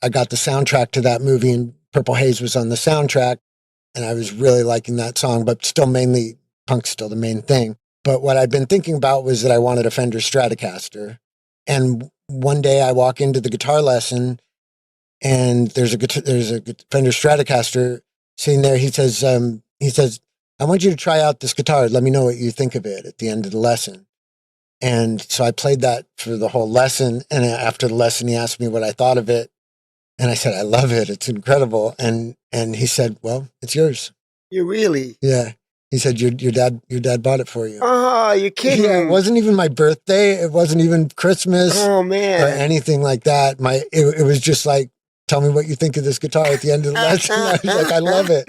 I got the soundtrack to that movie, and Purple Haze was on the soundtrack, and I was really liking that song, but still mainly punk's still the main thing. But what I'd been thinking about was that I wanted a Fender Stratocaster. And one day I walk into the guitar lesson, and there's a Fender Stratocaster sitting there. He says, I want you to try out this guitar. Let me know what you think of it at the end of the lesson. And so I played that for the whole lesson. And after the lesson, he asked me what I thought of it. And I said, I love it. It's incredible. And he said, well, it's yours. You really? Yeah. He said, your dad bought it for you. Oh, you're kidding. Yeah, it wasn't even my birthday. It wasn't even Christmas. Oh, man. Or anything like that. It was just like, tell me what you think of this guitar at the end of the lesson. I was like, I love it.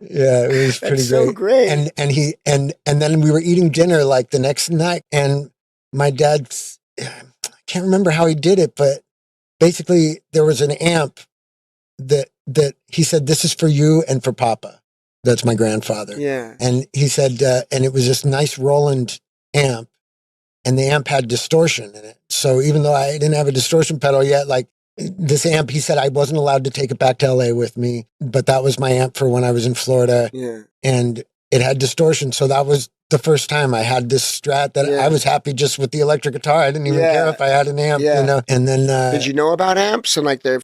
Yeah, it was pretty That's so great. And then we were eating dinner like the next night, and my dad, I can't remember how he did it, but basically there was an amp that he said, this is for you and for Papa. That's my grandfather. Yeah. And he said, and it was this nice Roland amp, and the amp had distortion in it. So even though I didn't have a distortion pedal yet, like this amp, he said I wasn't allowed to take it back to LA with me, but that was my amp for when I was in Florida. Yeah. And it had distortion. So that was the first time I had this Strat that I was happy just with the electric guitar. I didn't even care if I had an amp, you know. And then did you know about amps and like their